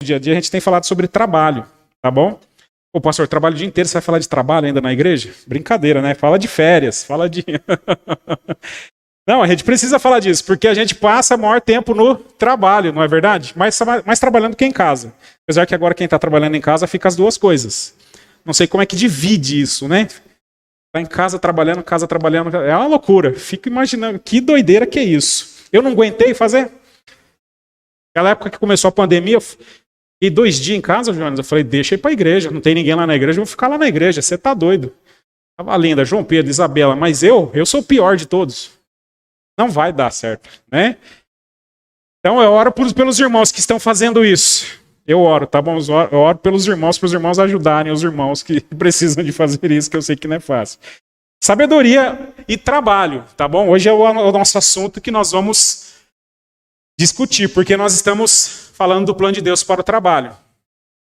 dia a dia, a gente tem falado sobre trabalho, tá bom? Pô, pastor, trabalho o dia inteiro, você vai falar de trabalho ainda na igreja? Brincadeira, né? Fala de férias, fala de... Não, a gente precisa falar disso, porque a gente passa o maior tempo no trabalho, não é verdade? Mais trabalhando que em casa. Apesar que agora quem está trabalhando em casa fica as duas coisas. Não sei como é que divide isso, né? Tá em casa trabalhando, é uma loucura. Fico imaginando, que doideira que é isso. Eu não aguentei fazer. Naquela época que começou a pandemia, eu fiquei 2 dias em casa, Jonas. Eu falei, deixa eu ir para a igreja, não tem ninguém lá na igreja, eu vou ficar lá na igreja, você tá doido. Tava linda, João Pedro, Isabela, mas eu sou o pior de todos. Não vai dar certo, né? Então eu oro pelos irmãos que estão fazendo isso. Eu oro, tá bom? Eu oro pelos irmãos, para os irmãos ajudarem os irmãos que precisam de fazer isso, que eu sei que não é fácil. Sabedoria e trabalho, tá bom? Hoje é o nosso assunto que nós vamos discutir, porque nós estamos falando do plano de Deus para o trabalho.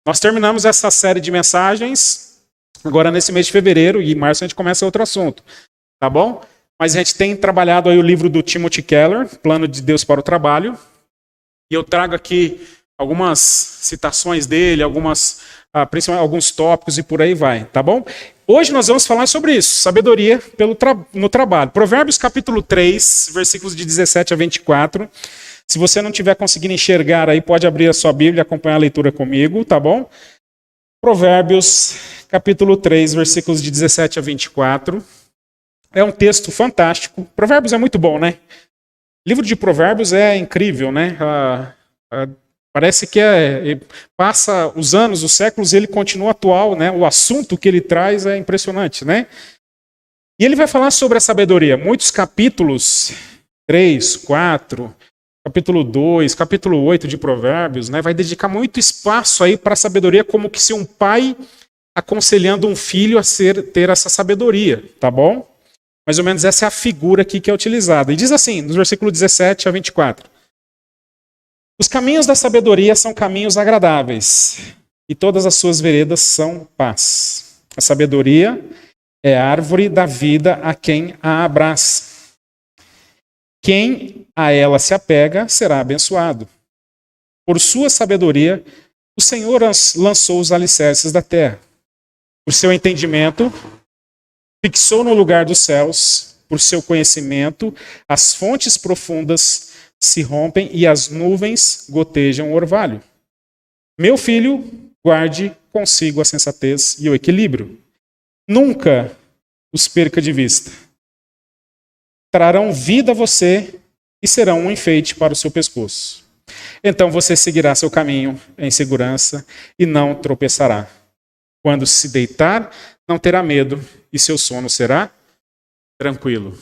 Nós terminamos essa série de mensagens agora nesse mês de fevereiro, e em março a gente começa outro assunto, tá bom? Mas a gente tem trabalhado aí o livro do Timothy Keller, Plano de Deus para o Trabalho, e eu trago aqui algumas citações dele, principalmente alguns tópicos e por aí vai, tá bom? Hoje nós vamos falar sobre isso, sabedoria no trabalho. Provérbios capítulo 3, versículos de 17 a 24. Se você não estiver conseguindo enxergar aí, pode abrir a sua Bíblia e acompanhar a leitura comigo, tá bom? Provérbios capítulo 3, versículos de 17 a 24. É um texto fantástico. Provérbios é muito bom, né? O livro de Provérbios é incrível, né? Parece que passa os anos, os séculos, e ele continua atual, né? O assunto que ele traz é impressionante, né? E ele vai falar sobre a sabedoria. Muitos capítulos, 3, 4, capítulo 2, capítulo 8 de Provérbios, né? Vai dedicar muito espaço aí para a sabedoria, como que se um pai aconselhando um filho a ter essa sabedoria, tá bom? Mais ou menos essa é a figura aqui que é utilizada. E diz assim, nos versículos 17 a 24. Os caminhos da sabedoria são caminhos agradáveis, e todas as suas veredas são paz. A sabedoria é a árvore da vida a quem a abraça. Quem a ela se apega será abençoado. Por sua sabedoria, o Senhor lançou os alicerces da terra. Por seu entendimento, fixou no lugar dos céus. Por seu conhecimento, as fontes profundas se rompem e as nuvens gotejam o orvalho. Meu filho, guarde consigo a sensatez e o equilíbrio. Nunca os perca de vista. Trarão vida a você e serão um enfeite para o seu pescoço. Então você seguirá seu caminho em segurança e não tropeçará. Quando se deitar, não terá medo e seu sono será tranquilo.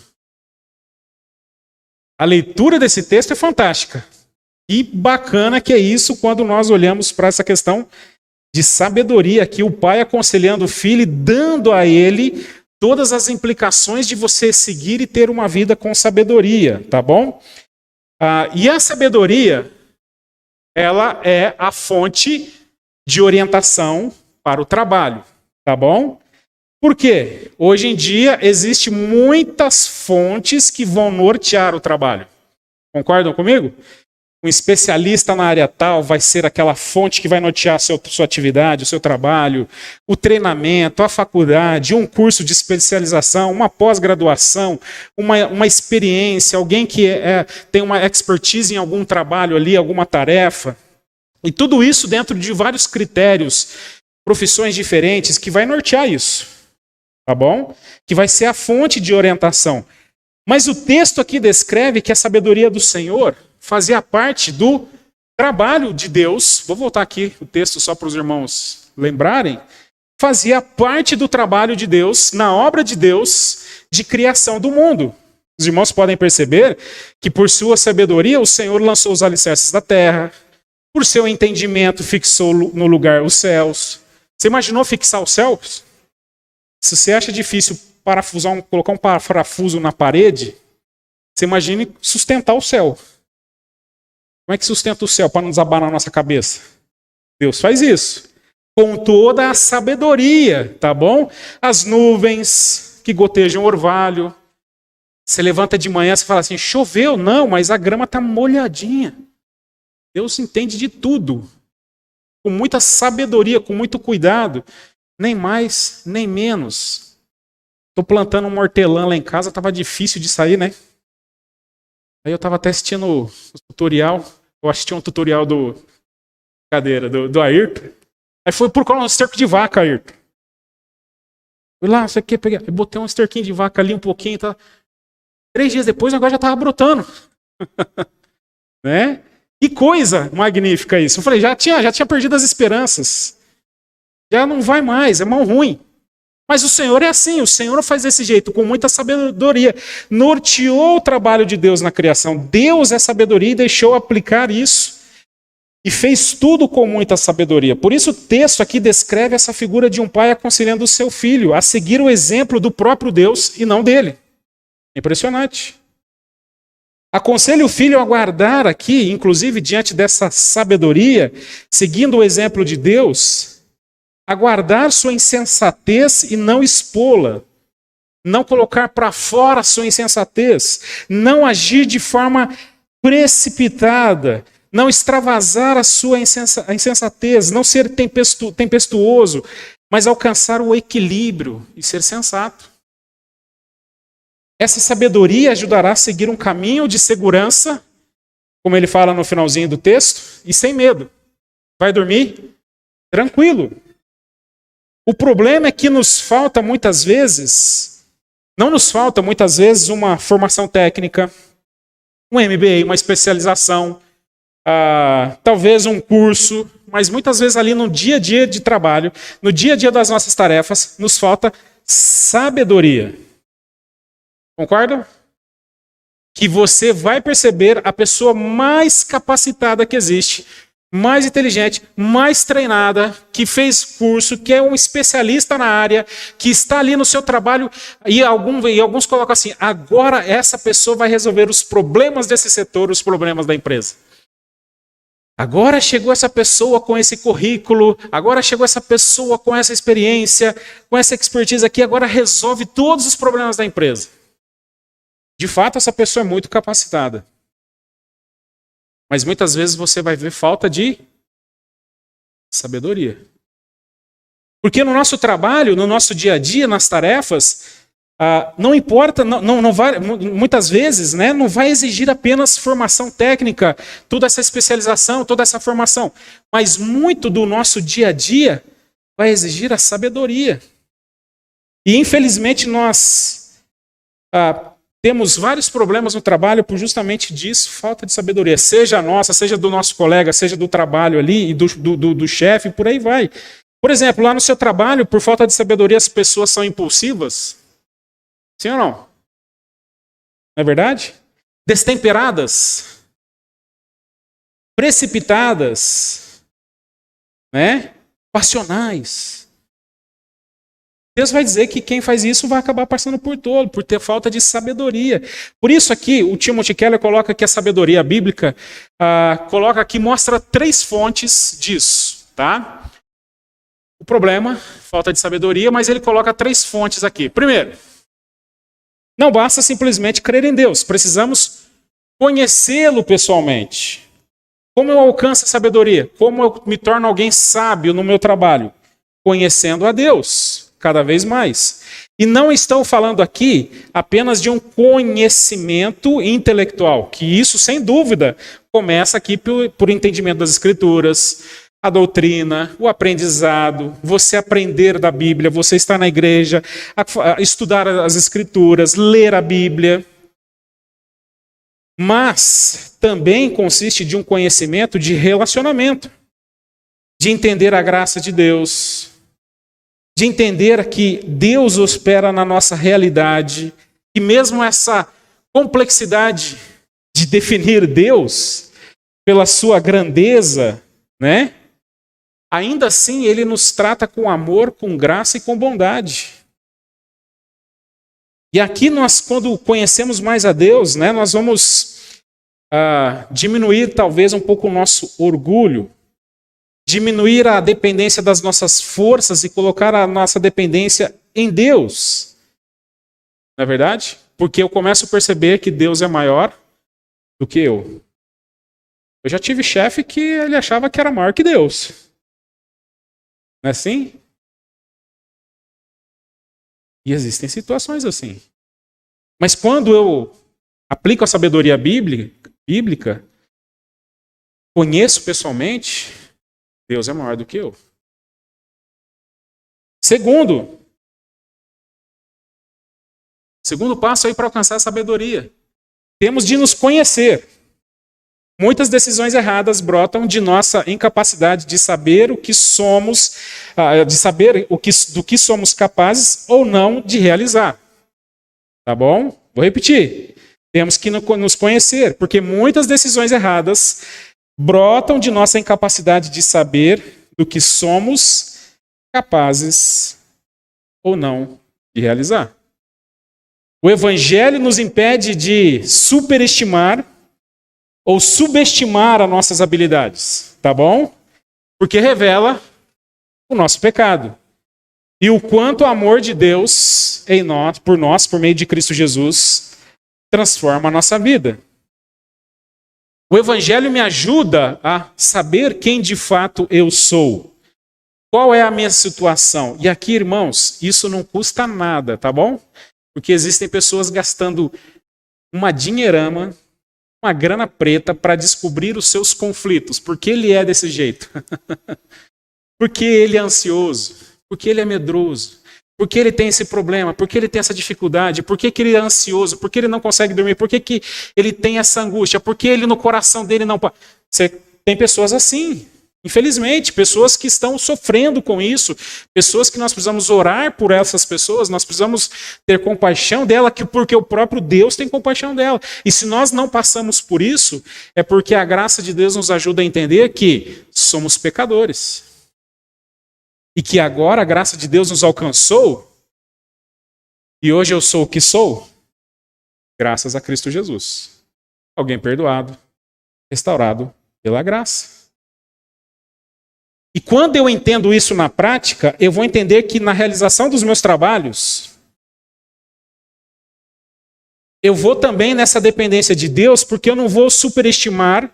A leitura desse texto é fantástica. E bacana que é isso quando nós olhamos para essa questão de sabedoria aqui, o pai aconselhando o filho e dando a ele todas as implicações de você seguir e ter uma vida com sabedoria, tá bom? E a sabedoria, ela é a fonte de orientação para o trabalho, tá bom? Por quê? Hoje em dia existem muitas fontes que vão nortear o trabalho. Concordam comigo? Um especialista na área tal vai ser aquela fonte que vai nortear a sua atividade, o seu trabalho, o treinamento, a faculdade, um curso de especialização, uma pós-graduação, uma experiência, alguém que tem uma expertise em algum trabalho ali, alguma tarefa. E tudo isso dentro de vários critérios, profissões diferentes, que vai nortear isso. Tá bom? Que vai ser a fonte de orientação. Mas o texto aqui descreve que a sabedoria do Senhor fazia parte do trabalho de Deus. Vou voltar aqui o texto só para os irmãos lembrarem. Fazia parte do trabalho de Deus, na obra de Deus, de criação do mundo. Os irmãos podem perceber que por sua sabedoria o Senhor lançou os alicerces da terra. Por seu entendimento fixou no lugar os céus. Você imaginou fixar os céus? Se você acha difícil colocar um parafuso na parede, você imagine sustentar o céu. Como é que sustenta o céu para não desabar na nossa cabeça? Deus faz isso. Com toda a sabedoria, tá bom? As nuvens que gotejam o orvalho. Você levanta de manhã e fala assim, choveu? Não, mas a grama está molhadinha. Deus entende de tudo. com muita sabedoria, com muito cuidado, nem mais, nem menos. Estou plantando um hortelã lá em casa, estava difícil de sair, né? Aí eu estava até assistindo o tutorial, eu assisti um tutorial do Ayrton. Aí foi por causa do esterco de vaca, Ayrton. Fui lá, você quer pegar? Eu botei um esterquinho de vaca ali um pouquinho, tá? 3 dias depois o negócio já estava brotando. Né? Que coisa magnífica isso. Eu falei, já tinha perdido as esperanças. Já não vai mais, é mão ruim. Mas o Senhor é assim, o Senhor faz desse jeito, com muita sabedoria. Norteou o trabalho de Deus na criação. Deus é sabedoria e deixou aplicar isso. E fez tudo com muita sabedoria. Por isso o texto aqui descreve essa figura de um pai aconselhando o seu filho a seguir o exemplo do próprio Deus e não dele. Impressionante. Aconselha o filho a guardar aqui, inclusive diante dessa sabedoria, seguindo o exemplo de Deus, a guardar sua insensatez e não expô-la, não colocar para fora sua insensatez, não agir de forma precipitada, não extravasar a sua insensatez, não ser tempestuoso, mas alcançar o equilíbrio e ser sensato. Essa sabedoria ajudará a seguir um caminho de segurança, como ele fala no finalzinho do texto, e sem medo. Vai dormir tranquilo. O problema é que nos falta muitas vezes, não nos falta muitas vezes uma formação técnica, um MBA, uma especialização, talvez um curso, mas muitas vezes ali no dia a dia de trabalho, no dia a dia das nossas tarefas, nos falta sabedoria. Concordam? Que você vai perceber a pessoa mais capacitada que existe, mais inteligente, mais treinada, que fez curso, que é um especialista na área, que está ali no seu trabalho, e alguns colocam assim, agora essa pessoa vai resolver os problemas desse setor, os problemas da empresa. Agora chegou essa pessoa com esse currículo, agora chegou essa pessoa com essa experiência, com essa expertise aqui, agora resolve todos os problemas da empresa. De fato, essa pessoa é muito capacitada. Mas muitas vezes você vai ver falta de sabedoria. Porque no nosso trabalho, no nosso dia a dia, nas tarefas, não importa, não vai, muitas vezes, né, não vai exigir apenas formação técnica, toda essa especialização, toda essa formação. Mas muito do nosso dia a dia vai exigir a sabedoria. E infelizmente nós temos vários problemas no trabalho por justamente disso, falta de sabedoria. Seja a nossa, seja do nosso colega, seja do trabalho ali, e do chefe, por aí vai. Por exemplo, lá no seu trabalho, por falta de sabedoria, as pessoas são impulsivas? Sim ou não? Não é verdade? Destemperadas? Precipitadas? Né? Passionais? Deus vai dizer que quem faz isso vai acabar passando por tolo, por ter falta de sabedoria. Por isso aqui, o Timothy Keller coloca que a sabedoria bíblica, coloca aqui, mostra 3 fontes disso, tá? O problema, falta de sabedoria, mas ele coloca 3 fontes aqui. Primeiro, não basta simplesmente crer em Deus, precisamos conhecê-lo pessoalmente. Como eu alcanço a sabedoria? Como eu me torno alguém sábio no meu trabalho? Conhecendo a Deus. Cada vez mais. E não estou falando aqui apenas de um conhecimento intelectual, que isso, sem dúvida, começa aqui por entendimento das Escrituras, a doutrina, o aprendizado, você aprender da Bíblia, você estar na igreja, estudar as Escrituras, ler a Bíblia. Mas também consiste de um conhecimento de relacionamento, de entender a graça de Deus, de entender que Deus opera na nossa realidade, e mesmo essa complexidade de definir Deus pela sua grandeza, né? Ainda assim ele nos trata com amor, com graça e com bondade. E aqui nós, quando conhecemos mais a Deus, né, nós vamos diminuir talvez um pouco o nosso orgulho, diminuir a dependência das nossas forças e colocar a nossa dependência em Deus. Não é verdade? Porque eu começo a perceber que Deus é maior do que eu. Eu já tive chefe que ele achava que era maior que Deus. Não é assim? E existem situações assim. Mas quando eu aplico a sabedoria bíblica, conheço pessoalmente, Deus é maior do que eu. Segundo passo aí para alcançar a sabedoria. Temos de nos conhecer. Muitas decisões erradas brotam de nossa incapacidade de saber o que somos, de saber do que somos capazes ou não de realizar. Tá bom? Vou repetir. Temos que nos conhecer, porque muitas decisões erradas brotam de nossa incapacidade de saber do que somos capazes ou não de realizar. O Evangelho nos impede de superestimar ou subestimar as nossas habilidades, tá bom? Porque revela o nosso pecado. E o quanto o amor de Deus em nós, por meio de Cristo Jesus, transforma a nossa vida. O Evangelho me ajuda a saber quem de fato eu sou. Qual é a minha situação? E aqui, irmãos, isso não custa nada, tá bom? Porque existem pessoas gastando uma dinheirama, uma grana preta para descobrir os seus conflitos. Por que ele é desse jeito? Porque ele é ansioso? Porque ele é medroso? Por que ele tem esse problema? Por que ele tem essa dificuldade? Por que ele é ansioso? Por que ele não consegue dormir? Por que ele tem essa angústia? Por que ele no coração dele não... Você tem pessoas assim, infelizmente, pessoas que estão sofrendo com isso, pessoas que nós precisamos orar por essas pessoas, nós precisamos ter compaixão dela, porque o próprio Deus tem compaixão dela. E se nós não passamos por isso, é porque a graça de Deus nos ajuda a entender que somos pecadores. E que agora a graça de Deus nos alcançou, e hoje eu sou o que sou, graças a Cristo Jesus. Alguém perdoado, restaurado pela graça. E quando eu entendo isso na prática, eu vou entender que na realização dos meus trabalhos, eu vou também nessa dependência de Deus, porque eu não vou superestimar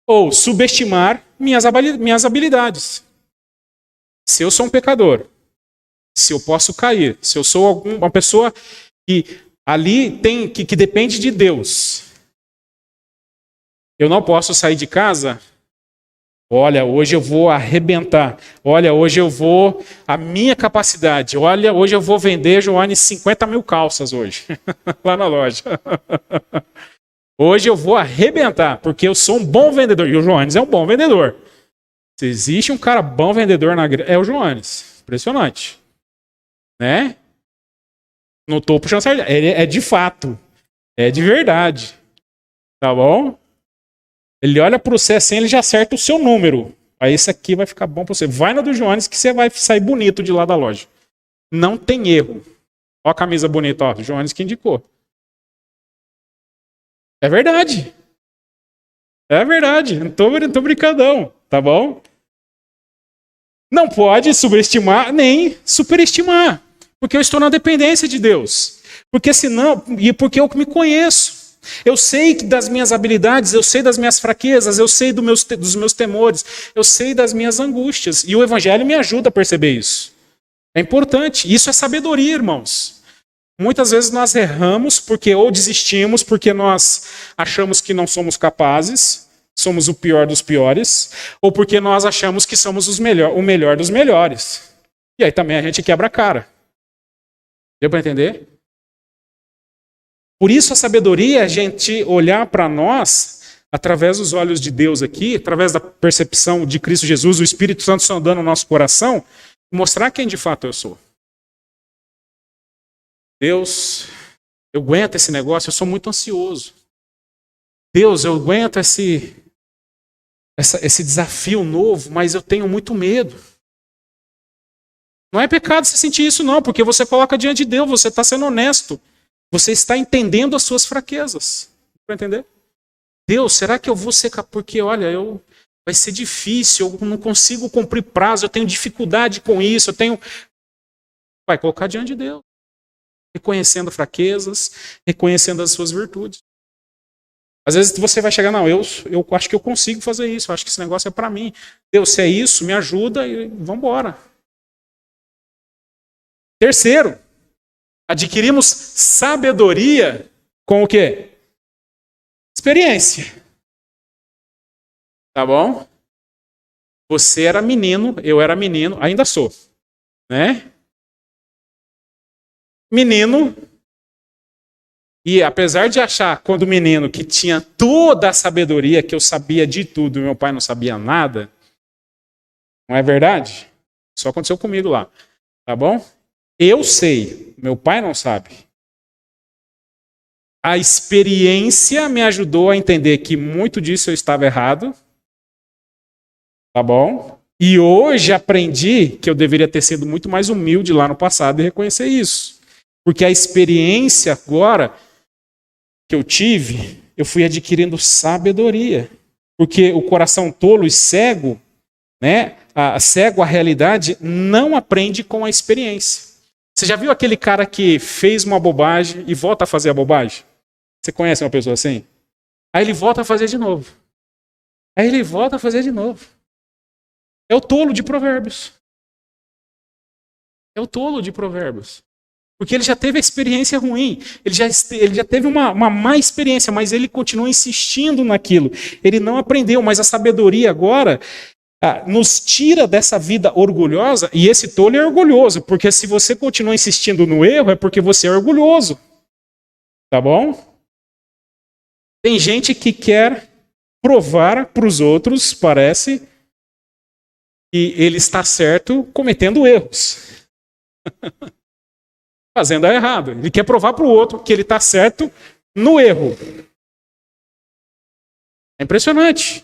ou subestimar minhas habilidades. Se eu sou um pecador, se eu posso cair, se eu sou uma pessoa que ali tem que depende de Deus, eu não posso sair de casa. Olha, hoje eu vou arrebentar. Olha, hoje eu vou... A minha capacidade. Olha, hoje eu vou vender, Joane, 50 mil calças hoje. Lá na loja. Hoje eu vou arrebentar, porque eu sou um bom vendedor. E o Joanes é um bom vendedor. Se existe um cara bom vendedor na igreja, é o Joanes. Impressionante. Né? Não estou puxando sardinha. Ele é de fato. É de verdade. Tá bom? Ele olha para você assim, ele já acerta o seu número. Aí esse aqui vai ficar bom para você. Vai na do Joanes que você vai sair bonito de lá da loja. Não tem erro. Ó a camisa bonita, ó. O Joanes que indicou. É verdade. É verdade. Não tô brincadão. Tá bom? Não pode subestimar nem superestimar. Porque eu estou na dependência de Deus. Porque senão, e porque eu me conheço. Eu sei das minhas habilidades, eu sei das minhas fraquezas, eu sei dos meus temores, eu sei das minhas angústias. E o Evangelho me ajuda a perceber isso. É importante. Isso é sabedoria, irmãos. Muitas vezes nós erramos porque ou desistimos porque nós achamos que não somos capazes, somos o pior dos piores, ou porque nós achamos que somos o melhor dos melhores. E aí também a gente quebra a cara. Deu para entender? Por isso a sabedoria é a gente olhar para nós através dos olhos de Deus aqui, através da percepção de Cristo Jesus, o Espírito Santo sondando no nosso coração, mostrar quem de fato eu sou. Deus, eu aguento esse negócio, eu sou muito ansioso. Deus, eu aguento esse desafio novo, mas eu tenho muito medo. Não é pecado você sentir isso não, porque você coloca diante de Deus, você está sendo honesto. Você está entendendo as suas fraquezas. Para entender? Deus, será que eu vou ser capaz? Porque, olha, vai ser difícil, eu não consigo cumprir prazo, eu tenho dificuldade com isso, Vai colocar diante de Deus. Reconhecendo fraquezas, reconhecendo as suas virtudes. Às vezes você vai chegar, não, eu acho que eu consigo fazer isso, eu acho que esse negócio é para mim. Deus, se é isso, me ajuda e vamos embora. Terceiro, adquirimos sabedoria com o quê? Experiência. Tá bom? Você era menino, eu era menino, ainda sou, né? Menino, e apesar de achar, quando menino, que tinha toda a sabedoria, que eu sabia de tudo, meu pai não sabia nada, não é verdade? Só aconteceu comigo lá, tá bom? Eu sei, meu pai não sabe. A experiência me ajudou a entender que muito disso eu estava errado, tá bom? E hoje aprendi que eu deveria ter sido muito mais humilde lá no passado e reconhecer isso. Porque a experiência agora que eu tive, eu fui adquirindo sabedoria. Porque o coração tolo e cego, né, cego à realidade, não aprende com a experiência. Você já viu aquele cara que fez uma bobagem e volta a fazer a bobagem? Você conhece uma pessoa assim? Aí ele volta a fazer de novo. Aí ele volta a fazer de novo. É o tolo de Provérbios. É o tolo de Provérbios. Porque ele já teve a experiência ruim, ele já teve uma má experiência, mas ele continua insistindo naquilo. Ele não aprendeu, mas a sabedoria agora nos tira dessa vida orgulhosa, e esse tolo é orgulhoso, porque se você continua insistindo no erro, é porque você é orgulhoso. Tá bom? Tem gente que quer provar para os outros, parece, que ele está certo cometendo erros. Fazendo errado. Ele quer provar para o outro que ele está certo no erro. É impressionante.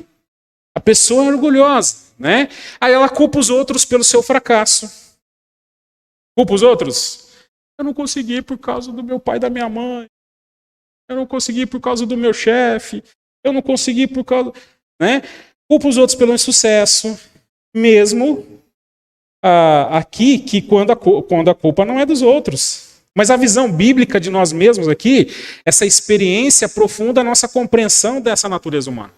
A pessoa é orgulhosa, né? Aí ela culpa os outros pelo seu fracasso. Culpa os outros? Eu não consegui por causa do meu pai e da minha mãe. Eu não consegui por causa do meu chefe. Eu não consegui por causa... né? Culpa os outros pelo insucesso. Mesmo aqui, que quando a culpa não é dos outros. Mas a visão bíblica de nós mesmos aqui, essa experiência aprofunda a nossa compreensão dessa natureza humana.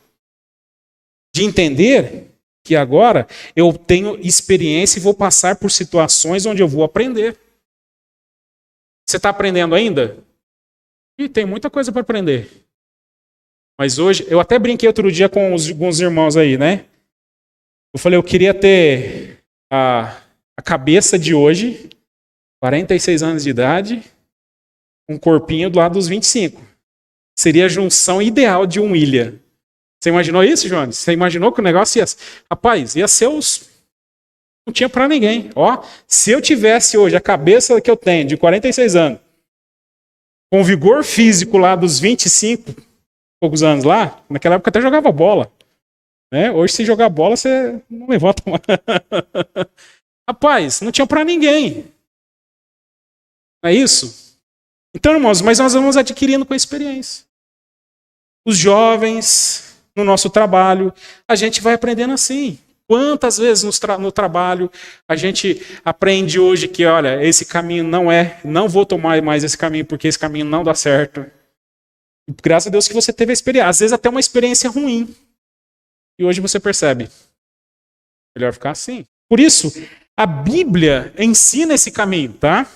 De entender que agora eu tenho experiência e vou passar por situações onde eu vou aprender. Você está aprendendo ainda? E tem muita coisa para aprender. Mas hoje, eu até brinquei outro dia com alguns irmãos aí, né? Eu falei, eu queria ter a cabeça de hoje, 46 anos de idade, um corpinho do lado dos 25. Seria a junção ideal de um William. Você imaginou isso, Jones? Você imaginou que o negócio ia... Rapaz, ia ser os... Não tinha pra ninguém. Ó, se eu tivesse hoje a cabeça que eu tenho, de 46 anos, com vigor físico lá dos 25 poucos anos lá, naquela época até jogava bola. Né? Hoje, se jogar bola, você não levanta mais. Rapaz, não tinha pra ninguém. Não é isso? Então, irmãos, mas nós vamos adquirindo com a experiência. Os jovens, no nosso trabalho, a gente vai aprendendo assim. Quantas vezes no trabalho a gente aprende hoje que, olha, esse caminho não vou tomar mais esse caminho porque esse caminho não dá certo. Graças a Deus que você teve a experiência, às vezes até uma experiência ruim. E hoje você percebe, melhor ficar assim. Por isso, a Bíblia ensina esse caminho, tá?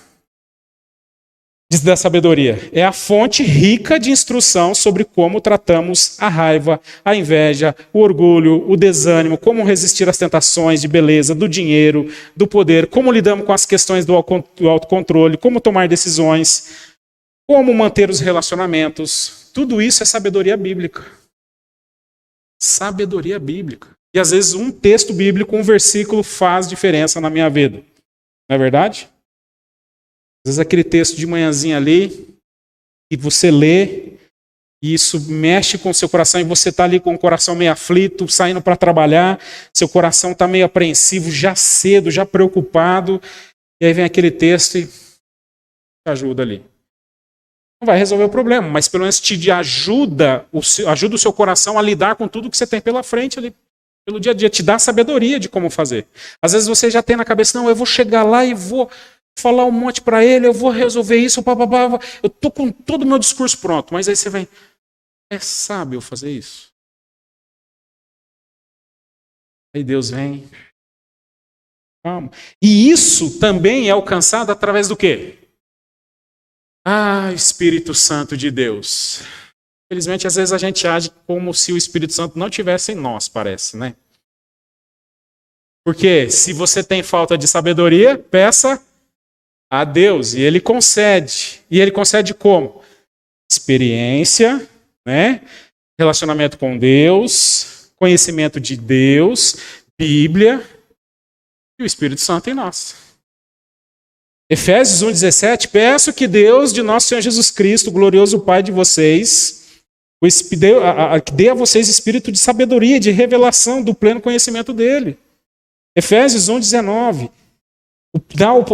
Da sabedoria. É a fonte rica de instrução sobre como tratamos a raiva, a inveja, o orgulho, o desânimo, como resistir às tentações de beleza, do dinheiro, do poder, como lidamos com as questões do autocontrole, como tomar decisões, como manter os relacionamentos. Tudo isso é sabedoria bíblica. Sabedoria bíblica. E às vezes um texto bíblico, um versículo faz diferença na minha vida. Não é verdade? Às vezes aquele texto de manhãzinha ali, e você lê, e isso mexe com o seu coração, e você está ali com o coração meio aflito, saindo para trabalhar, seu coração está meio apreensivo, já cedo, já preocupado, e aí vem aquele texto e te ajuda ali. Não vai resolver o problema, mas pelo menos te ajuda o seu coração a lidar com tudo que você tem pela frente ali, pelo dia a dia, te dá sabedoria de como fazer. Às vezes você já tem na cabeça, não, eu vou chegar lá e vou falar um monte para ele, eu vou resolver isso, eu estou com todo o meu discurso pronto, mas aí você vem, é sábio fazer isso? Aí Deus vem, Calma. E isso também é alcançado através do quê? Espírito Santo de Deus. Infelizmente, às vezes a gente age como se o Espírito Santo não tivesse em nós, parece, né? Porque se você tem falta de sabedoria, peça a Deus e Ele concede. E Ele concede como? Experiência, né? Relacionamento com Deus, conhecimento de Deus, Bíblia e o Espírito Santo em nós. Efésios 1,17, peço que Deus de nosso Senhor Jesus Cristo, glorioso Pai de vocês, dê a vocês espírito de sabedoria, de revelação do pleno conhecimento dele. Efésios 1,19,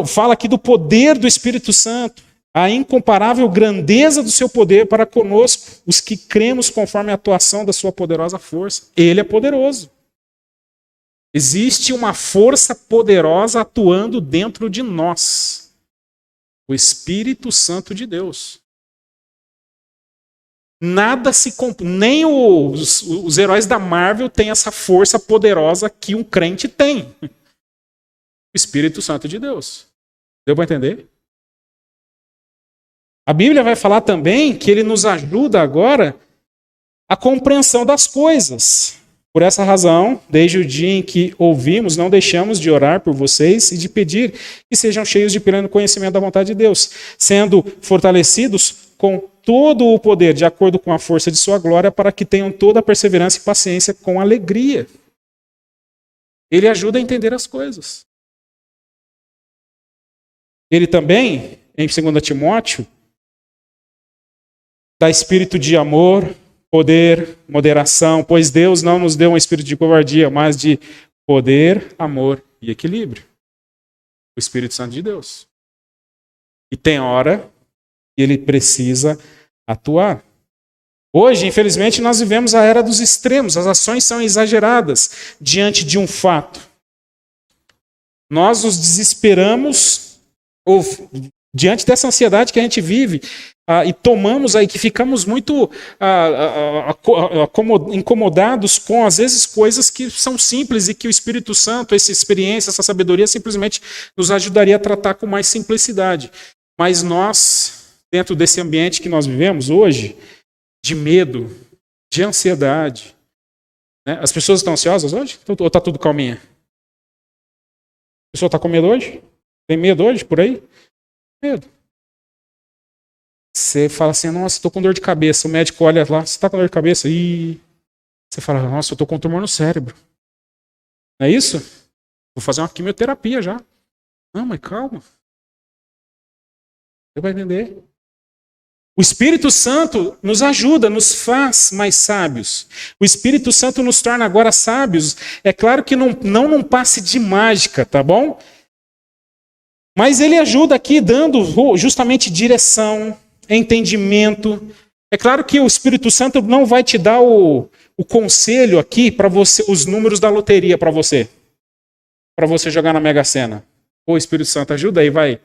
fala aqui do poder do Espírito Santo, a incomparável grandeza do seu poder para conosco, os que cremos conforme a atuação da sua poderosa força. Ele é poderoso. Existe uma força poderosa atuando dentro de nós. O Espírito Santo de Deus. Nada se nem os heróis da Marvel têm essa força poderosa que um crente tem. O Espírito Santo de Deus. Deu para entender? A Bíblia vai falar também que ele nos ajuda agora a compreensão das coisas. Por essa razão, desde o dia em que ouvimos, não deixamos de orar por vocês e de pedir que sejam cheios de pleno conhecimento da vontade de Deus, sendo fortalecidos com todo o poder, de acordo com a força de sua glória, para que tenham toda a perseverança e paciência com alegria. Ele ajuda a entender as coisas. Ele também, em 2 Timóteo, dá espírito de amor, poder, moderação, pois Deus não nos deu um espírito de covardia, mas de poder, amor e equilíbrio. O Espírito Santo de Deus. E tem hora que ele precisa atuar. Hoje, infelizmente, nós vivemos a era dos extremos. As ações são exageradas diante de um fato. Nós nos desesperamos diante dessa ansiedade que a gente vive e tomamos aí, que ficamos muito incomodados com, às vezes, coisas que são simples e que o Espírito Santo, essa experiência, essa sabedoria, simplesmente nos ajudaria a tratar com mais simplicidade. Mas nós, dentro desse ambiente que nós vivemos hoje, de medo, de ansiedade, né? As pessoas estão ansiosas hoje? Ou está tudo calminha? A pessoa está com medo hoje? Tem medo hoje por aí? Medo. Você fala assim, nossa, estou com dor de cabeça. O médico olha lá, você está com dor de cabeça? E você fala, nossa, eu estou com um tumor no cérebro. Não é isso? Vou fazer uma quimioterapia já. Não, mas calma. Você vai entender. O Espírito Santo nos ajuda, nos faz mais sábios. O Espírito Santo nos torna agora sábios. É claro que não num passe de mágica, tá bom? Mas ele ajuda aqui dando justamente direção, entendimento. É claro que o Espírito Santo não vai te dar o conselho aqui para você, os números da loteria para você jogar na Mega Sena. O Espírito Santo ajuda aí, vai.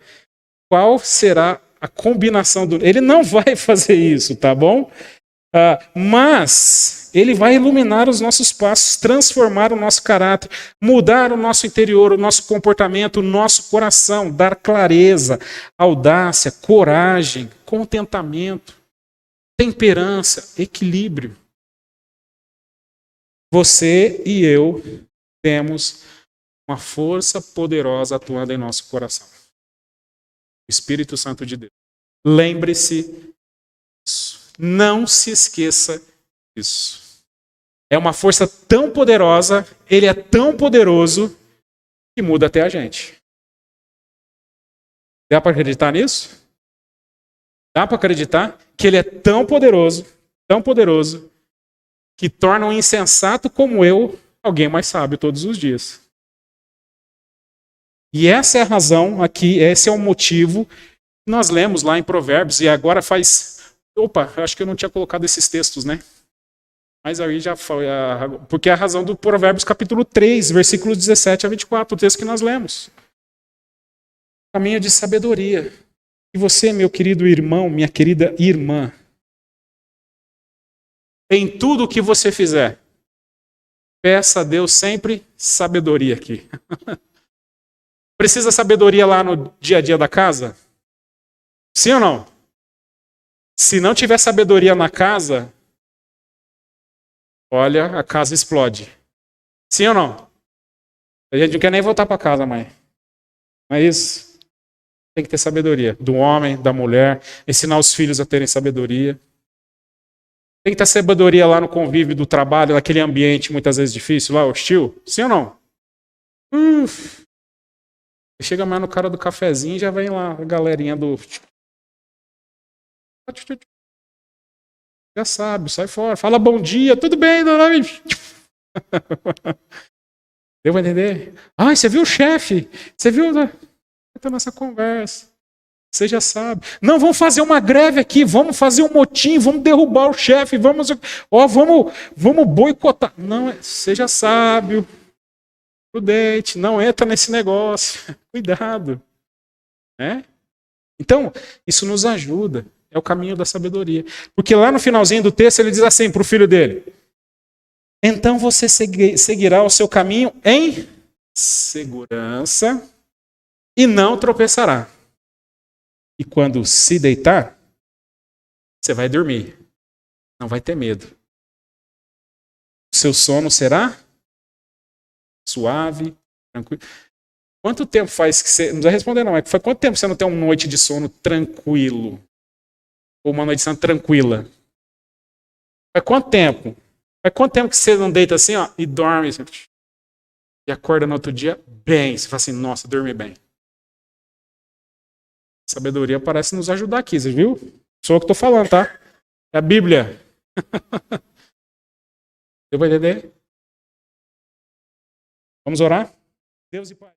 Qual será a combinação do... Ele não vai fazer isso, tá bom? Mas ele vai iluminar os nossos passos, transformar o nosso caráter, mudar o nosso interior, o nosso comportamento, o nosso coração, dar clareza, audácia, coragem, contentamento, temperança, equilíbrio. Você e eu temos uma força poderosa atuando em nosso coração. O Espírito Santo de Deus. Lembre-se disso. Não se esqueça disso. É uma força tão poderosa, ele é tão poderoso, que muda até a gente. Dá para acreditar nisso? Dá para acreditar que ele é tão poderoso, que torna um insensato como eu alguém mais sábio todos os dias. E essa é a razão aqui, esse é o motivo que nós lemos lá em Provérbios, e agora faz... Opa, acho que eu não tinha colocado esses textos, né? Mas aí já foi, porque é a razão do Provérbios capítulo 3, versículos 17 a 24, o texto que nós lemos. Caminho de sabedoria. E você, meu querido irmão, minha querida irmã, em tudo o que você fizer, peça a Deus sempre sabedoria aqui. Precisa sabedoria lá no dia a dia da casa? Sim ou não? Se não tiver sabedoria na casa, olha, a casa explode. Sim ou não? A gente não quer nem voltar para casa, mãe. Não é isso? Tem que ter sabedoria. Do homem, da mulher, ensinar os filhos a terem sabedoria. Tem que ter sabedoria lá no convívio do trabalho, naquele ambiente muitas vezes difícil, lá hostil. Sim ou não? Chega mais no cara do cafezinho e já vem lá a galerinha do... Já sabe, sai fora. Fala bom dia, tudo bem, dona... Deu pra entender? Ah, você viu o chefe? Você viu... Entra nessa conversa. Você já sabe. Não, vamos fazer uma greve aqui, vamos fazer um motim, vamos derrubar o chefe, vamos boicotar. Não, seja sábio, prudente, não entra nesse negócio. Cuidado. Né? Então, isso nos ajuda. É o caminho da sabedoria. Porque lá no finalzinho do texto ele diz assim para o filho dele: então você seguirá o seu caminho em segurança e não tropeçará. E quando se deitar, você vai dormir. Não vai ter medo. O seu sono será suave, tranquilo. Quanto tempo faz que você... Não precisa responder não. Faz quanto tempo você não tem uma noite de sono tranquilo? Ou uma noite de sono tranquila? Faz quanto tempo? Faz quanto tempo que você não deita assim, ó, e dorme assim, e acorda no outro dia bem? Você fala assim, nossa, dormi bem. Sabedoria parece nos ajudar aqui, você viu? Sou eu que estou falando, tá? É a Bíblia. Deu para entender? Vamos orar? Deus e Pai.